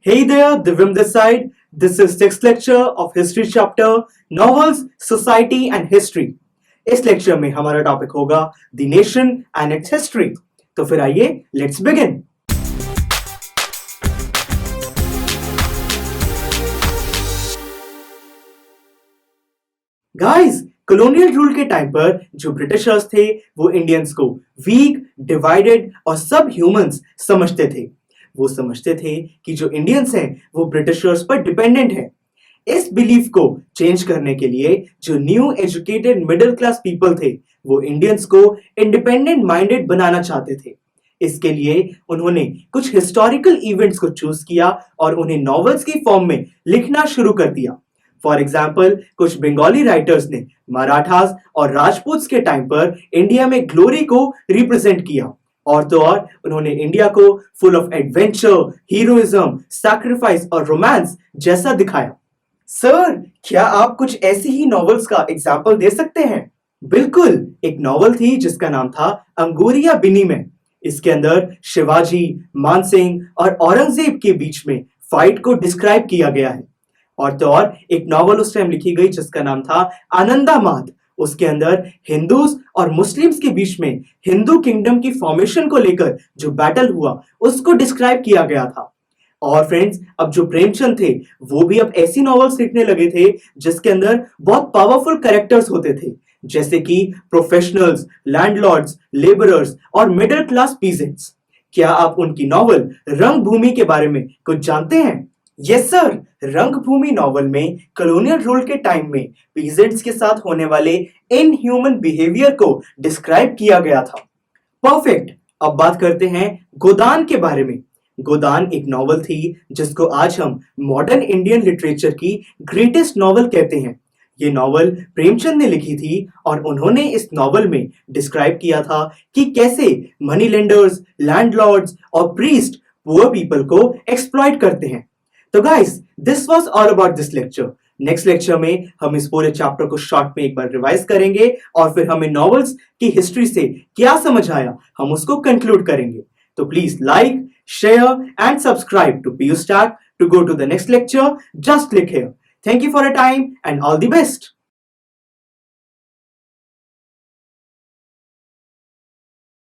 Hey there, Divyam this side. This is sixth lecture of history chapter Novels, Society and History. इस lecture में हमारा topic होगा the nation and it's history. तो फिर आइए let's begin. Guys, colonial rule के time पर जो ब्रिटिशर्स थे वो इंडियंस को वीक, डिवाइडेड और सब ह्यूमंस समझते थे. वो समझते थे कि जो इंडियंस हैं वो ब्रिटिशर्स पर डिपेंडेंट हैं. इस बिलीफ को चेंज करने के लिए जो new educated middle class people थे वो इंडियंस को इंडिपेंडेंट माइंडेड बनाना चाहते थे. इसके लिए उन्होंने कुछ हिस्टोरिकल इवेंट्स को चूज किया और उन्हें नॉवेल्स की फॉर्म में लिखना शुरू कर दिया. फॉर एग्जाम्पल, कुछ बंगाली राइटर्स ने मराठास और राजपूत्स के टाइम पर इंडिया में ग्लोरी को रिप्रेजेंट किया. और तो और उन्होंने इंडिया को full of adventure, heroism, sacrifice और रोमांस जैसा दिखाया. सर, क्या आप कुछ ऐसी ही नॉवेल्स का एग्जाम्पल दे सकते हैं? बिल्कुल. एक नॉवेल थी जिसका नाम था अंगूरिया विनिमय. इसके अंदर शिवाजी, मानसिंह और औरंगजेब के बीच में फाइट को डिस्क्राइब किया गया है. और तो और एक नॉवेल उस टाइम लिखी गई जिसका नाम था आनंदा माथ. उसके अंदर हिंदूज और मुस्लिम्स के बीच में हिंदू किंगडम की फॉर्मेशन को लेकर जो बैटल हुआ उसको डिस्क्राइब किया गया था. और फ्रेंड्स, अब जो प्रेमचंद थे वो भी अब ऐसी नॉवेल्स लिखने लगे थे जिसके अंदर बहुत पावरफुल कैरेक्टर्स होते थे, जैसे कि प्रोफेशनल्स, लैंडलॉर्ड्स, लेबरर्स और मिडिल क्लास पीजेंट्स. क्या आप उनकी नॉवेल रंगभूमि के बारे में कुछ जानते हैं? यस सर, रंगभूमि नॉवेल में कॉलोनियल रूल के टाइम में पीजेंट्स के साथ होने वाले इनह्यूमन बिहेवियर को डिस्क्राइब किया गया था. परफेक्ट. अब बात करते हैं गोदान के बारे में. गोदान एक नॉवेल थी जिसको आज हम मॉडर्न इंडियन लिटरेचर की ग्रेटेस्ट नॉवेल कहते हैं. ये नॉवेल प्रेमचंद ने लिखी थी और उन्होंने इस नॉवेल में डिस्क्राइब किया था कि कैसे मनी लेंडर्स, लैंडलॉर्ड्स और प्रीस्ट पुअर पीपल को एक्सप्लॉइट करते हैं. तो guys, this was all about this lecture. Next lecture में हम इस पूरे चैप्टर को शॉर्ट में एक बार रिवाइज करेंगे और फिर हमें नॉवेल्स की हिस्ट्री से क्या समझ आया हम उसको कंक्लूड करेंगे. तो please like, share and subscribe to PU Stack to go to the next lecture. Just click here. Thank you for your time and all the best.